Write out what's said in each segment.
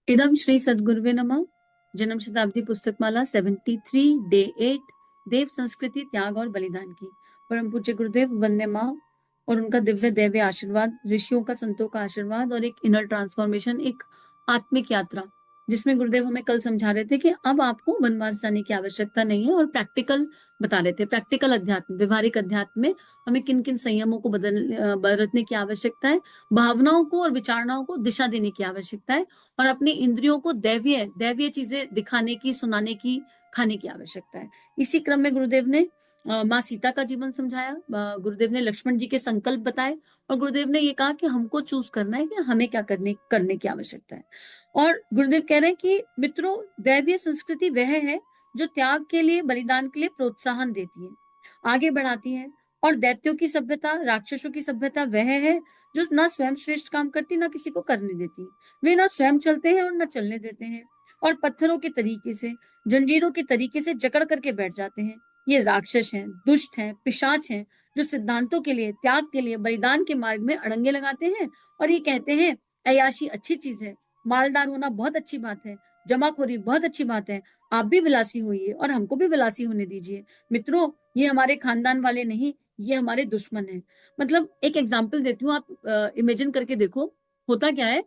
इदम श्री सद्गुरुवे नमः। जन्म शताब्दी पुस्तकमाला 73 डे 8 देव संस्कृति त्याग और बलिदान की। परम पूज्य गुरुदेव वंदे माँ और उनका दिव्य दैव्य आशीर्वाद, ऋषियों का संतों का आशीर्वाद और एक इनर ट्रांसफॉर्मेशन, एक आत्मिक यात्रा, जिसमें गुरुदेव हमें कल समझा रहे थे कि अब आपको वनवास जाने की आवश्यकता नहीं है और प्रैक्टिकल बता रहे थे। प्रैक्टिकल अध्यात्म, व्यवहारिक अध्यात्म में हमें किन किन संयमों को बरतने की आवश्यकता है, भावनाओं को और विचारणाओं को दिशा देने की आवश्यकता है और अपनी इंद्रियों को दैवीय दैवीय चीजें दिखाने की, सुनाने की, खाने की आवश्यकता है। इसी क्रम में गुरुदेव ने माँ सीता का जीवन समझाया, गुरुदेव ने लक्ष्मण जी के संकल्प बताए और गुरुदेव ने ये कहा कि हमको चूज करना है कि हमें क्या करने की आवश्यकता है। और गुरुदेव कह रहे हैं कि मित्रों, दैवीय संस्कृति वह है जो त्याग के लिए, बलिदान के लिए प्रोत्साहन देती है, आगे बढ़ाती है। और दैत्यों की सभ्यता, राक्षसों की सभ्यता वह है जो ना स्वयं श्रेष्ठ काम करती, ना किसी को करने देती। वे ना स्वयं चलते हैं और ना चलने देते हैं और पत्थरों के तरीके से, जंजीरों के तरीके से जकड़ करके बैठ जाते हैं। ये राक्षस हैं, दुष्ट हैं, पिशाच हैं, जो सिद्धांतों के लिए, त्याग के लिए, बलिदान के मार्ग में अड़ंगे लगाते हैं और ये कहते हैं अय्याशी अच्छी चीज है, मालदार होना बहुत अच्छी बात है, जमाखोरी बहुत अच्छी बात है, आप भी विलासी होइए और हमको भी विलासी होने दीजिए। मित्रों, ये हमारे खानदान वाले नहीं, ये हमारे दुश्मन है। मतलब एक एग्जाम्पल देती हूँ, आप इमेजिन करके देखो। होता क्या है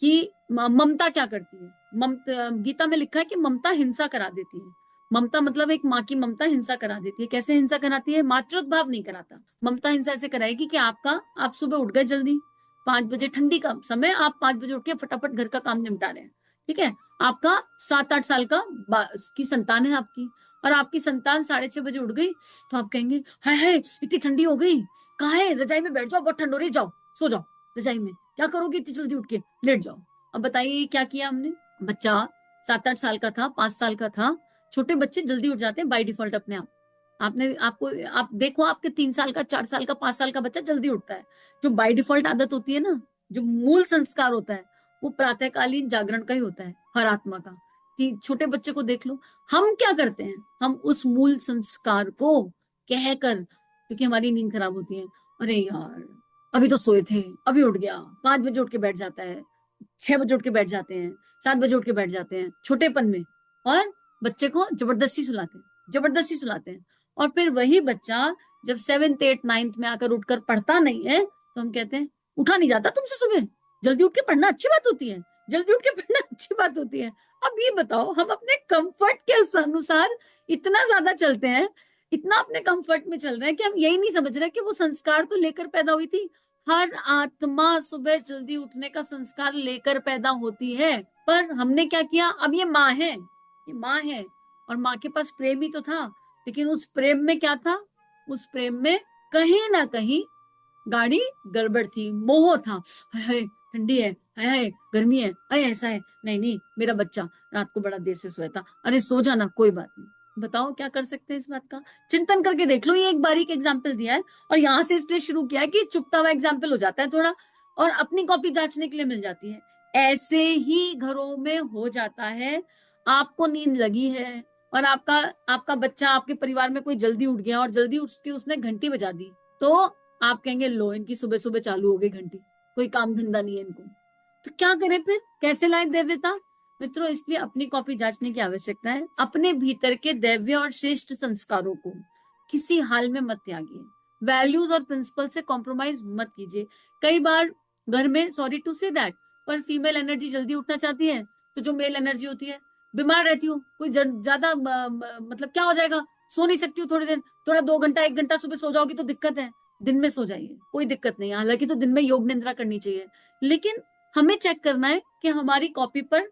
कि ममता क्या करती है? ममता, गीता में लिखा है कि ममता हिंसा करा देती है। ममता मतलब एक माँ की ममता हिंसा करा देती है। कैसे हिंसा कराती है? मातृत्व भाव नहीं कराता। ममता हिंसा ऐसे कराएगी कि आप सुबह उठ गए जल्दी, 5 बजे, ठंडी का समय, आप 5 बजे उठ के फटाफट घर का काम निपटा रहे हैं, ठीक है। आपका 7-8 साल की संतान है आपकी, और आपकी संतान 6:30 बजे उठ गई, तो आप कहेंगे हाय हाय इतनी ठंडी हो गई, कहाँ है, रजाई में बैठ जाओ, बहुत ठंड हो रही, जाओ सो जाओ रजाई में, क्या करोगे इतनी जल्दी उठ के, लेट जाओ। अब बताइए क्या किया हमने? बच्चा 7-8 साल का था, 5 साल का था। छोटे बच्चे जल्दी उठ जाते हैं बाय डिफॉल्ट अपने आप। आप देखो, आपके 3 साल का, 4 साल का, 5 साल का बच्चा जल्दी उठता है। जो बाय डिफॉल्ट आदत होती है ना, जो मूल संस्कार होता है, वो प्रातःकालीन जागरण का ही होता है, हर आत्मा का। छोटे बच्चे को देख लो, हम क्या करते हैं? हम उस मूल संस्कार को कहकर, क्योंकि हमारी नींद खराब होती है, अरे यार अभी तो सोए थे, अभी उठ गया, 5 बजे उठ के बैठ जाता है, 6 बजे उठ के बैठ जाते हैं, 7 बजे उठ के बैठ जाते हैं छोटेपन में, और बच्चे को जबरदस्ती सुलाते हैं। और फिर वही बच्चा जब 7th 8th 9th में आकर उठकर पढ़ता नहीं है, तो हम कहते हैं उठा नहीं जाता तुमसे सुबह, जल्दी उठ के पढ़ना अच्छी बात होती है, जल्दी उठ के पढ़ना अच्छी बात होती है। अब ये बताओ, हम अपने कंफर्ट के अनुसार इतना ज्यादा चलते हैं, इतना अपने कंफर्ट में चल रहे हैं कि हम यही नहीं समझ रहे कि वो संस्कार तो लेकर पैदा हुई थी। हर आत्मा सुबह जल्दी उठने का संस्कार लेकर पैदा होती है, पर हमने क्या किया? अब ये माँ है, ये माँ है, और माँ के पास प्रेम ही तो था, लेकिन उस प्रेम में क्या था? उस प्रेम में कहीं ना कहीं गाड़ी गड़बड़ थी, मोह था। हाय हाय ठंडी है, हाय हाय गर्मी है, हाय ऐसा है, नहीं नहीं मेरा बच्चा रात को बड़ा देर से सोया था, अरे सो जाना, कोई बात नहीं। बताओ क्या कर सकते हैं इस बात का? चिंतन करके देख लो। ये एक बारीक एग्जाम्पल दिया है, और यहाँ से इसलिए शुरू किया है कि चुपता हुआ एग्जाम्पल हो जाता है थोड़ा, और अपनी कॉपी जांचने के लिए मिल जाती है। ऐसे ही घरों में हो जाता है। आपको नींद लगी है और आपका आपका बच्चा, आपके परिवार में कोई जल्दी उठ गया और जल्दी उठ के उसने घंटी बजा दी, तो आप कहेंगे लो इनकी सुबह सुबह चालू हो गई घंटी, कोई काम धंधा नहीं है इनको, तो क्या करें फिर? कैसे लाए दैव्यता? मित्रों, इसलिए अपनी कॉपी जांचने की आवश्यकता है। अपने भीतर के दैव्य और श्रेष्ठ संस्कारों को किसी हाल में मत त्यागिए। वैल्यूज और प्रिंसिपल से कॉम्प्रोमाइज मत कीजिए। कई बार घर में, सॉरी टू से दैट, पर फीमेल एनर्जी जल्दी उठना चाहती है, तो जो मेल एनर्जी होती है, बीमार रहती हो, कोई ज्यादा मतलब क्या हो जाएगा, सो नहीं सकती हो थोड़ी देर, थोड़ा 2 घंटा 1 घंटा सुबह सो जाओगी तो दिक्कत है, दिन में सो जाइए, कोई दिक्कत नहीं है। हालांकि तो दिन में योग निद्रा करनी चाहिए, लेकिन हमें चेक करना है कि हमारी कॉपी पर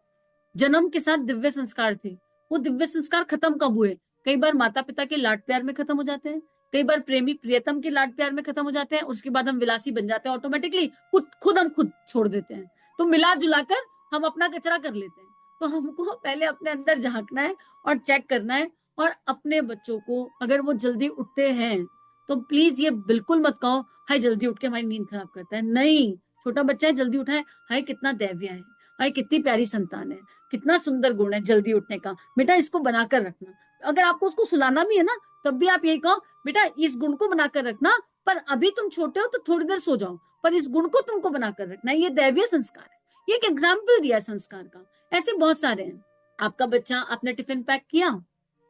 जन्म के साथ दिव्य संस्कार थे। वो दिव्य संस्कार खत्म कब हुए? कई बार माता पिता के लाड प्यार में खत्म हो जाते हैं, कई बार प्रेमी प्रियतम के लाड प्यार में खत्म हो जाते हैं, उसके बाद हम विलासी बन जाते हैं ऑटोमेटिकली, खुद छोड़ देते हैं। तो मिला जुलाकर हम अपना कचरा कर लेते हैं। तो हमको पहले अपने अंदर झांकना है और चेक करना है। और अपने बच्चों को, अगर वो जल्दी उठते हैं, तो प्लीज ये बिल्कुल मत कहो हाय जल्दी उठ के हमारी नींद खराब करता है। नहीं, छोटा बच्चा है, जल्दी उठा है, हाय कितना दैव्य है, हाय कितनी प्यारी संतान है, कितना सुंदर गुण है जल्दी उठने का, बेटा इसको बनाकर रखना। अगर आपको उसको सुलाना भी है ना, तब भी आप यही कहो बेटा इस गुण को बनाकर रखना, पर अभी तुम छोटे हो तो थोड़ी देर सो जाओ, पर इस गुण को तुमको बनाकर रखना है। ये दैवीय संस्कार है, ये एक एग्जाम्पल दिया संस्कार का। ऐसे बहुत सारे हैं। आपका बच्चा, आपने टिफिन पैक किया,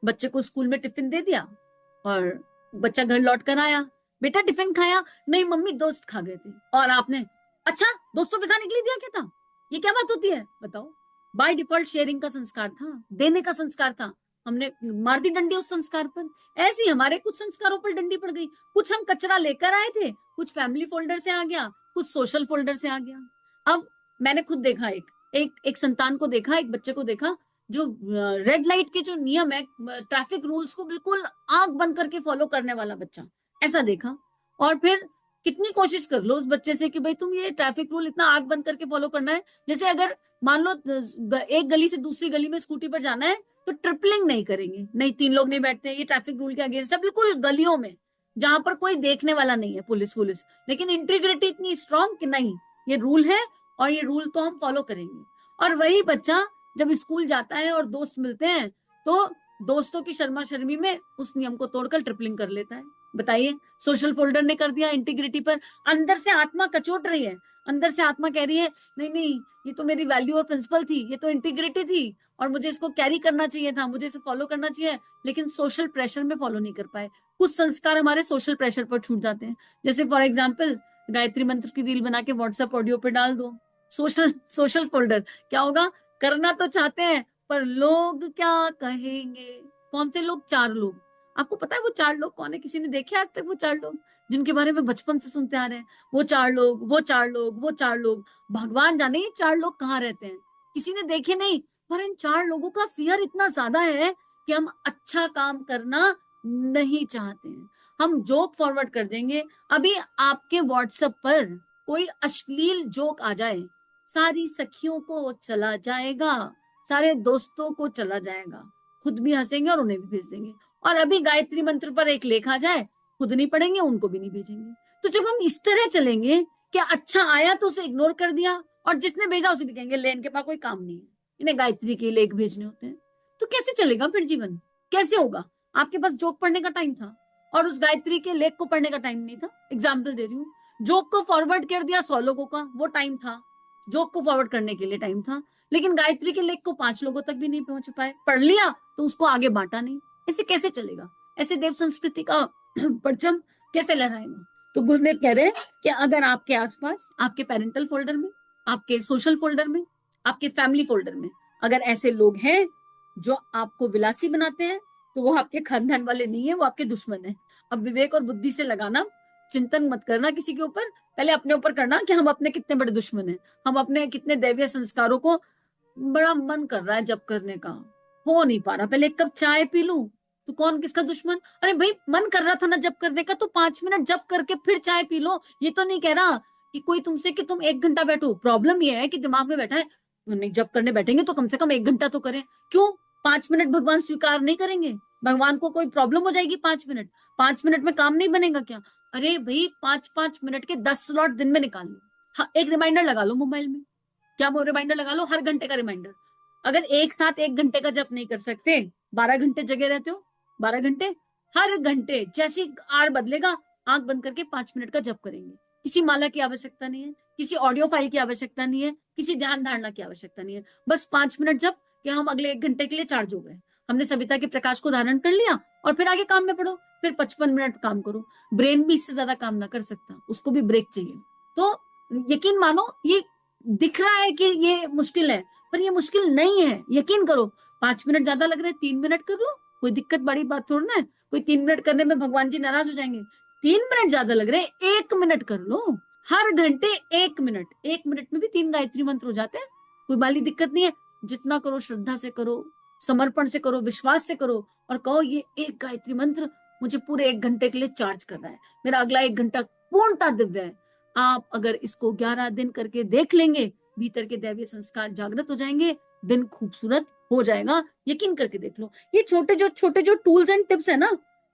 बच्चे को स्कूल में टिफिन दे दिया और बच्चा घर लौट कर आया, बेटा टिफिन खाया? नहीं मम्मी, दोस्त खा गए थे। और आपने, अच्छा दोस्तों के खाने के लिए दिया क्या था? ये क्या बात होती है बताओ? बाय डिफॉल्ट शेयरिंग का संस्कार था, देने का संस्कार था, हमने मार दी डंडी उस संस्कार पर। ऐसे ही हमारे कुछ संस्कारों पर डंडी पड़ गई। कुछ हम कचरा लेकर आए थे, कुछ फैमिली फोल्डर से आ गया, कुछ सोशल फोल्डर से आ गया। अब मैंने खुद देखा, एक संतान को देखा, एक बच्चे को देखा, जो रेड लाइट के जो नियम है, ट्रैफिक रूल्स को बिल्कुल आंख बंद करके फॉलो करने वाला बच्चा, ऐसा देखा। और फिर कितनी कोशिश कर लो उस बच्चे से कि भाई तुम ये ट्रैफिक रूल इतना आंख बंद करके फॉलो करना है। जैसे अगर मान लो एक गली से दूसरी गली में स्कूटी पर जाना है तो ट्रिपलिंग नहीं करेंगे, नहीं 3 लोग नहीं बैठते, ये ट्रैफिक रूल के अगेंस्ट है, बिल्कुल गलियों में जहां पर कोई देखने वाला नहीं है, पुलिस, लेकिन इंटीग्रिटी इतनी स्ट्रांग कि नहीं, ये रूल है और ये रूल तो हम फॉलो करेंगे। और वही बच्चा जब स्कूल जाता है और दोस्त मिलते हैं तो दोस्तों की शर्मा शर्मी में उस नियम को तोड़कर ट्रिपलिंग कर लेता है। बताइए, सोशल फोल्डर ने कर दिया इंटीग्रिटी पर। अंदर से आत्मा कचोट रही है, अंदर से आत्मा कह रही है नहीं नहीं, ये तो मेरी वैल्यू और प्रिंसिपल थी, ये तो इंटीग्रिटी थी और मुझे इसको कैरी करना चाहिए था, मुझे इसे फॉलो करना चाहिए, लेकिन सोशल प्रेशर में फॉलो नहीं कर पाए। कुछ संस्कार हमारे सोशल प्रेशर पर छूट जाते हैं। जैसे फॉर एग्जाम्पल, गायत्री मंत्र की रील बना के व्हाट्सएप ऑडियो पे डाल दो, सोशल फोल्डर। क्या होगा? करना तो चाहते हैं पर लोग क्या कहेंगे। कौन से लोग? 4 लोग। आपको पता है वो 4 लोग कौन है? किसी ने देखे आज तक वो 4 लोग जिनके बारे में बचपन से सुनते आ रहे हैं? वो 4 लोग, वो 4 लोग, वो 4 लोग, भगवान जाने ये 4 लोग कहाँ रहते हैं, किसी ने देखे नहीं। पर इन 4 लोगों का फियर इतना ज्यादा है कि हम अच्छा काम करना नहीं चाहते हैं। हम जोक फॉरवर्ड कर देंगे। अभी आपके व्हाट्सएप पर कोई अश्लील जोक आ जाए, सारी सखियों को चला जाएगा, सारे दोस्तों को चला जाएगा, खुद भी हंसेंगे और उन्हें भी भेज देंगे। और अभी गायत्री मंत्र पर एक लेख आ जाए, खुद नहीं पढ़ेंगे, उनको भी नहीं भेजेंगे। तो जब हम इस तरह चलेंगे कि अच्छा आया तो उसे इग्नोर कर दिया और जिसने भेजा उसे भी कहेंगे ले, इनके पास कोई काम नहीं है, इन्हें गायत्री के लेख भेजने होते हैं, तो कैसे चलेगा फिर जीवन? कैसे होगा? आपके पास जोक पढ़ने का टाइम था और उस गायत्री के लेख को पढ़ने का टाइम नहीं था। एग्जाम्पल दे रही हूँ। जोक को फॉरवर्ड कर दिया 100 लोगों का, वो टाइम था, जोक को फॉरवर्ड करने के लिए टाइम था, लेकिन गायत्री के लेख को 5 लोगों तक भी नहीं पहुंच पाए। पढ़ लिया तो उसको आगे बांटा नहीं। ऐसे कैसे चलेगा? ऐसे देव संस्कृति का परचम कैसे लहराएगा? तो गुरुदेव कह रहे हैं कि अगर आपके आसपास, आपके पेरेंटल फोल्डर में, आपके सोशल फोल्डर में, आपके फैमिली फोल्डर में अगर ऐसे लोग हैं जो आपको विलासी बनाते हैं, तो वो आपके खानदान वाले नहीं है, वो आपके दुश्मन है। अब विवेक और बुद्धि से लगाना, चिंतन मत करना किसी के ऊपर, पहले अपने ऊपर करना कि हम अपने कितने बड़े दुश्मन हैं। हम अपने कितने दैवीय संस्कारों को बड़ा मन कर रहा है जप करने का, हो नहीं पा रहा, पहले 1 कप चाय पी लूं तो कौन किसका दुश्मन? अरे भाई, मन कर रहा था ना जप करने का, तो 5 मिनट जप करके फिर चाय पी लो। ये तो नहीं कह रहा कि कोई तुमसे कि तुम 1 घंटा बैठो। प्रॉब्लम ये है कि दिमाग में बैठा है नहीं, जप करने बैठेंगे तो कम से कम 1 घंटा तो करें। क्यों? 5 मिनट भगवान स्वीकार नहीं करेंगे? भगवान को कोई प्रॉब्लम हो जाएगी? 5 मिनट, 5 मिनट में काम नहीं बनेगा क्या? अरे भाई, 5-5 मिनट के 10 स्लॉट दिन में निकाल लो। हाँ, एक रिमाइंडर लगा लो मोबाइल में। क्या वो रिमाइंडर लगा लो, हर घंटे का रिमाइंडर। अगर एक साथ 1 घंटे का जप नहीं कर सकते, 12 घंटे जगे रहते हो, 12 घंटे, हर घंटे जैसी आर बदलेगा, आंख बंद करके 5 मिनट का जप करेंगे। किसी माला की आवश्यकता नहीं है, किसी ऑडियो फाइल की आवश्यकता नहीं है, किसी ध्यान धारणा की आवश्यकता नहीं है। बस 5 मिनट जप कि हम अगले 1 घंटे के लिए चार्ज हो गए, हमने सविता के प्रकाश को धारण कर लिया और फिर आगे काम में पड़ो। फिर 55 मिनट काम करो। ब्रेन भी इससे ज्यादा काम ना कर सकता, उसको भी ब्रेक चाहिए। तो यकीन मानो, ये दिख रहा है कि ये मुश्किल है, पर ये मुश्किल नहीं है, यकीन करो। 5 मिनट ज्यादा लग रहे हैं, 3 मिनट कर लो, कोई दिक्कत बड़ी बात थोड़ी ना है। कोई 3 मिनट करने में भगवान जी नाराज हो जाएंगे? 3 मिनट ज्यादा लग रहे हैं, 1 मिनट कर लो। हर घंटे 1 मिनट, 1 मिनट में भी 3 गायत्री मंत्र हो जाते हैं, कोई बाली दिक्कत नहीं है। जितना करो श्रद्धा से करो, समर्पण से करो, विश्वास से करो और कहो ये 1 गायत्री मंत्र मुझे पूरे 1 घंटे के लिए चार्ज कर रहा है, मेरा अगला 1 घंटा पूर्णता दिव्य है। आप अगर इसको 11 दिन करके देख लेंगे, भीतर के दैवीय संस्कार जागृत हो जाएंगे, दिन खूबसूरत हो जाएगा। यकीन करके देख लो। ये छोटे जो टूल्स एंड टिप्स है ना,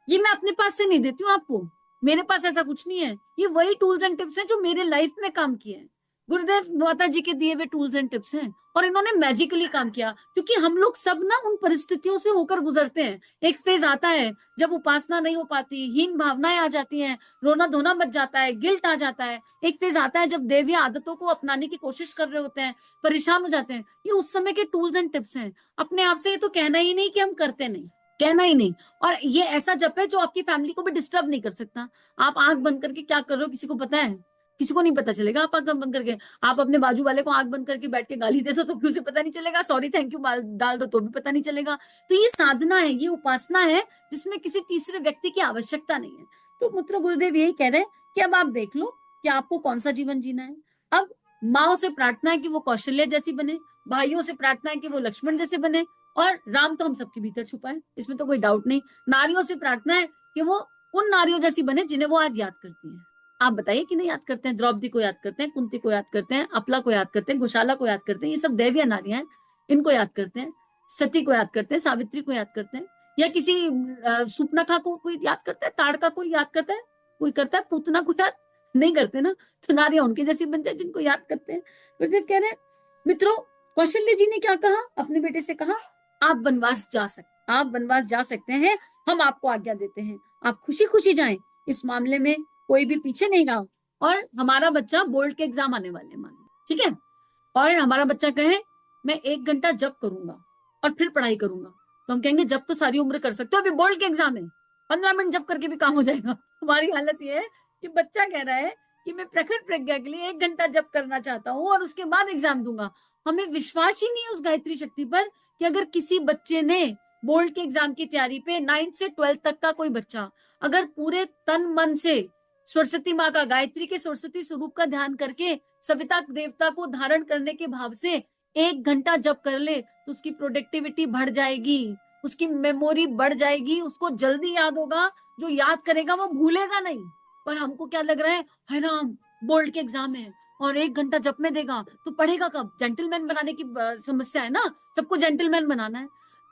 ये मैं अपने पास से नहीं देती हूँ आपको, मेरे पास ऐसा कुछ नहीं है। ये वही टूल्स एंड टिप्स हैं जो मेरे लाइफ में काम किए हैं। गुरुदेव माता जी के दिए हुए टूल्स एंड टिप्स हैं और इन्होंने मैजिकली काम किया, क्योंकि हम लोग सब ना उन परिस्थितियों से होकर गुजरते हैं। एक फेज आता है जब उपासना नहीं हो पाती, हीन भावनाएं आ जाती हैं, रोना धोना मच जाता है, गिल्ट आ जाता है। एक फेज आता है जब देवी आदतों को अपनाने की कोशिश कर रहे होते हैं, परेशान हो जाते हैं। ये उस समय के टूल्स एंड टिप्स हैं। अपने आप से ये तो कहना ही नहीं कि हम करते नहीं, कहना ही नहीं। और ये ऐसा जप है जो आपकी फैमिली को भी डिस्टर्ब नहीं कर सकता। आप आंख बंद करके क्या कर रहे हो किसी को पता है? किसी को नहीं पता चलेगा। आप आंख बंद करके, आप अपने बाजू वाले को आंख बंद करके बैठ के गाली दे दो तो भी उसे पता नहीं चलेगा, सॉरी थैंक यू डाल दो तो भी पता नहीं चलेगा। तो ये साधना है, ये उपासना है जिसमें किसी तीसरे व्यक्ति की आवश्यकता नहीं है। तो मित्र गुरुदेव यही कह रहे हैं कि अब आप देख लो कि आपको कौन सा जीवन जीना है। अब माओ से प्रार्थना है कि वो कौशल्य जैसी बने, भाइयों से प्रार्थना है कि वो लक्ष्मण जैसे बने, और राम तो हम सबके भीतर छुपा है, इसमें तो कोई डाउट नहीं। नारियों से प्रार्थना है कि वो उन नारियों जैसी बने जिन्हें वो आज याद करती हैं। आप बताइए कि नहीं याद करते हैं? द्रौपदी को याद करते हैं, कुंती को याद करते हैं, अपला को याद करते हैं, घोषाला को याद करते हैं। ये सब दैवीय नारियां हैं, इनको याद करते हैं। सती को याद करते हैं, सावित्री को याद करते हैं, या किसी सुपनखा को कोई याद करता है, ताड़का कोई याद करता है, कोई करता है, पूतना को याद नहीं करते ना। तो नारियां उनकी जैसी बन जाए जिनको याद करते हैं। गुरुदेव कह रहे हैं मित्रों, कौशल्य जी ने क्या कहा? अपने बेटे से कहा आप वनवास जा सकते, आप वनवास जा सकते हैं, हम आपको आज्ञा देते हैं, आप खुशी खुशी जाएं। इस मामले में कोई भी पीछे नहीं रहा। और हमारा बच्चा बोर्ड के एग्जाम आने वाले, मान लो, ठीक है, और हमारा बच्चा कहे मैं 1 घंटा जब करूंगा और फिर पढ़ाई करूंगा, तो हम कहेंगे जब तो सारी उम्र कर सकते हो, अभी बोर्ड के एग्जाम है, 15 मिनट जब करके भी काम हो जाएगा। हमारी हालत ये है कि बच्चा कह रहा है कि मैं प्रखर प्रज्ञा के लिए 1 घंटा जब करना चाहता हूँ और उसके बाद एग्जाम दूंगा। हमें विश्वास ही नहीं है उस गायत्री शक्ति पर कि अगर किसी बच्चे ने बोर्ड के एग्जाम की तैयारी पे 9th से 12th तक का कोई बच्चा अगर पूरे तन मन से सरस्वती माँ का, गायत्री के सरस्वती स्वरूप का ध्यान करके सविता देवता को धारण करने के भाव से 1 घंटा जप कर ले तो उसकी प्रोडक्टिविटी बढ़ जाएगी, उसकी मेमोरी बढ़ जाएगी, उसको जल्दी याद होगा, जो याद करेगा वो भूलेगा नहीं। पर हमको क्या लग रहा है राम बोर्ड के एग्जाम है और 1 घंटा जप में देगा तो पढ़ेगा कब? जेंटलमैन बनाने की समस्या है ना, सबको जेंटलमैन बनाना है।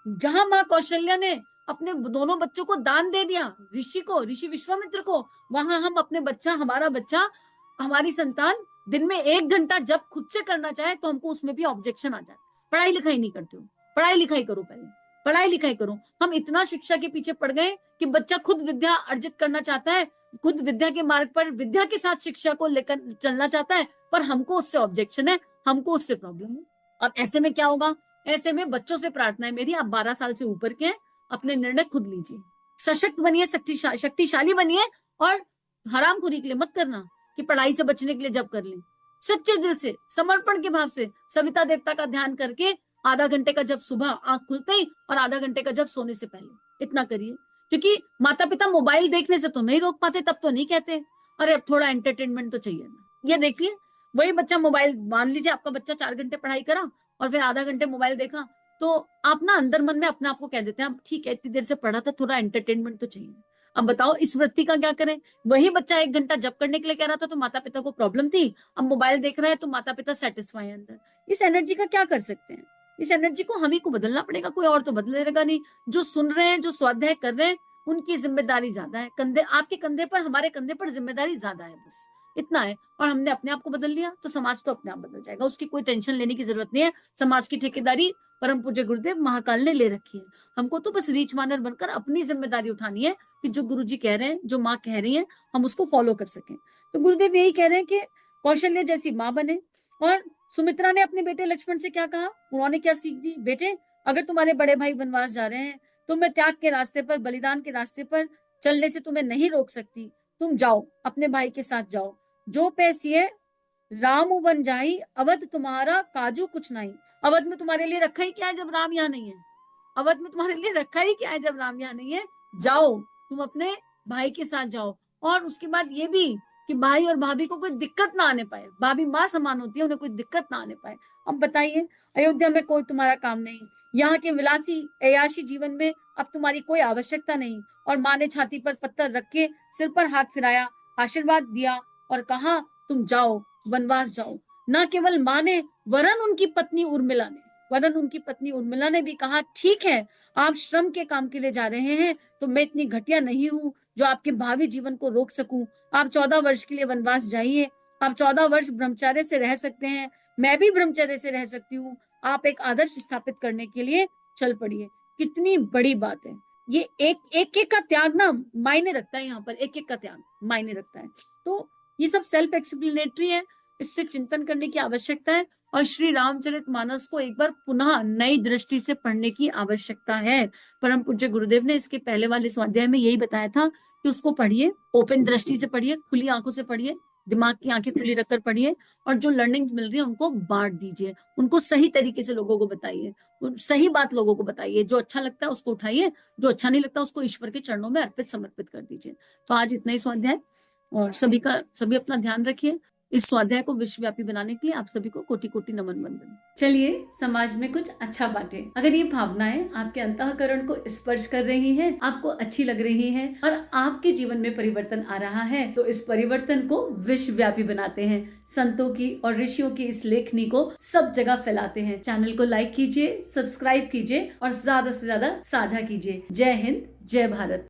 जहां माँ कौशल्या ने अपने दोनों बच्चों को दान दे दिया, ऋषि को, ऋषि विश्वामित्र को, वहां हम अपने बच्चा, हमारा बच्चा, हमारी संतान दिन में 1 घंटा जब खुद से करना चाहे तो हमको उसमें भी ऑब्जेक्शन आ जाए। पढ़ाई लिखाई नहीं करते हो, पढ़ाई लिखाई करो, पहले पढ़ाई लिखाई करो। हम इतना शिक्षा के पीछे पड़ गए कि बच्चा खुद विद्या अर्जित करना चाहता है, खुद विद्या के मार्ग पर विद्या के साथ शिक्षा को लेकर चलना चाहता है, पर हमको उससे ऑब्जेक्शन है, हमको उससे प्रॉब्लम है। अब ऐसे में क्या होगा? ऐसे में बच्चों से प्रार्थना है मेरी, आप 12 साल से ऊपर के हैं, अपने निर्णय खुद लीजिए, सशक्त बनिए, शक्तिशाली बनिए, और हरामखोरी के लिए मत करना कि पढ़ाई से बचने के लिए जब कर लें। सच्चे दिल से, समर्पण के भाव से सविता देवता का ध्यान करके आधा घंटे का जब सुबह आंख खुलते ही और आधा घंटे का जब सोने से पहले, इतना करिए। क्योंकि माता पिता मोबाइल देखने से तो नहीं रोक पाते, तब तो नहीं कहते अरे अब थोड़ा एंटरटेनमेंट तो चाहिए ना। ये देखिए, वही बच्चा मोबाइल, मान लीजिए आपका बच्चा 4 घंटे पढ़ाई करा और फिर आधा घंटे मोबाइल देखा, तो आप ना अंदर मन में अपने आप को कह देते हैं ठीक है इतनी देर से पढ़ा था, थोड़ा एंटरटेनमेंट तो चाहिए। अब बताओ इस वृत्ति का क्या करें? वही बच्चा 1 घंटा जब करने के लिए कह रहा था तो माता पिता को प्रॉब्लम थी, अब मोबाइल देख रहा है तो माता पिता सेटिस्फाई है अंदर। इस एनर्जी का क्या कर सकते हैं? इस एनर्जी को हम ही को बदलना पड़ेगा, कोई और तो बदलेगा नहीं। जो सुन रहे हैं, जो स्वाध्याय कर रहे हैं, उनकी जिम्मेदारी ज्यादा है, कंधे आपके कंधे पर, हमारे कंधे पर जिम्मेदारी ज्यादा है, बस इतना है। और हमने अपने आप को बदल लिया तो समाज तो अपने आप बदल जाएगा, उसकी कोई टेंशन लेने की जरूरत नहीं है। समाज की ठेकेदारी परम पूज्य गुरुदेव महाकाल ने ले रखी है। हमको तो बस रीच मानर बनकर अपनी जिम्मेदारी उठानी है कि जो गुरुजी कह रहे हैं, जो माँ कह रही है, हम उसको फॉलो कर सकें। तो गुरुदेव यही कह रहे हैं कि कौशल्य जैसी माँ बने। और सुमित्रा ने अपने बेटे लक्ष्मण से क्या कहा? उन्होंने क्या सीख दी? बेटे, अगर तुम्हारे बड़े भाई वनवास जा रहे हैं तो मैं त्याग के रास्ते पर, बलिदान के रास्ते पर चलने से तुम्हें नहीं रोक सकती। तुम जाओ, अपने भाई के साथ जाओ। जो पैसिए राम वन जाई, अवध तुम्हारा काजू कुछ नहीं। अवध में तुम्हारे लिए रखा ही क्या है जब राम यहाँ नहीं है? अवध में तुम्हारे लिए रखा ही क्या है जब राम यहाँ नहीं है? जाओ, तुम अपने भाई के साथ जाओ। और उसके बाद ये भी कि भाई और भाभी को कोई दिक्कत ना आने पाए, भाभी माँ समान होती है, उन्हें कोई दिक्कत ना आने पाए। अब बताइए, अयोध्या में कोई तुम्हारा काम नहीं, यहाँ के विलासी अयाशी जीवन में अब तुम्हारी कोई आवश्यकता नहीं। और माँ ने छाती पर पत्थर रख के सिर पर हाथ फिराया, आशीर्वाद दिया और कहा तुम जाओ, वनवास जाओ। न केवल माँ ने, वरन उनकी पत्नी उर्मिला ने, भी कहा ठीक है, आप श्रम के काम के लिए जा रहे हैं तो मैं इतनी घटिया नहीं हूं जो आपके भावी जीवन को रोक सकूं। आप 14 वर्ष के लिए वनवास जाइए आप 14 वर्ष ब्रह्मचर्य से रह सकते हैं, मैं भी ब्रह्मचर्य से रह सकती हूँ। आप एक आदर्श स्थापित करने के लिए चल पड़िए। कितनी बड़ी बात है ये। एक का त्याग ना मायने रखता है, यहाँ पर एक का त्याग मायने रखता है। तो ये सब सेल्फ एक्सप्लेनेटरी है, इससे चिंतन करने की आवश्यकता है और श्री रामचरितमानस को एक बार पुनः नई दृष्टि से पढ़ने की आवश्यकता है। परम पूज्य गुरुदेव ने इसके पहले वाले स्वाध्याय में यही बताया था कि उसको पढ़िए, ओपन दृष्टि से पढ़िए, खुली आंखों से पढ़िए, दिमाग की आंखें खुली रखकर पढ़िए और जो लर्निंग्स मिल रही है उनको बांट दीजिए, उनको सही तरीके से लोगों को बताइए, सही बात लोगों को बताइए। जो अच्छा लगता है उसको उठाइए, जो अच्छा नहीं लगता उसको ईश्वर के चरणों में अर्पित समर्पित कर दीजिए। तो आज इतना ही स्वाध्याय, और सभी अपना ध्यान रखिए। इस स्वाध्याय को विश्वव्यापी बनाने के लिए आप सभी को कोटि कोटि नमन वंदन। चलिए समाज में कुछ अच्छा बांटे। अगर ये भावनाएं आपके अंतःकरण को स्पर्श कर रही हैं, आपको अच्छी लग रही हैं और आपके जीवन में परिवर्तन आ रहा है, तो इस परिवर्तन को विश्वव्यापी बनाते हैं। संतों की और ऋषियों की इस लेखनी को सब जगह फैलाते हैं। चैनल को लाइक कीजिए, सब्सक्राइब कीजिए और ज्यादा से ज्यादा साझा कीजिए। जय हिंद, जय भारत।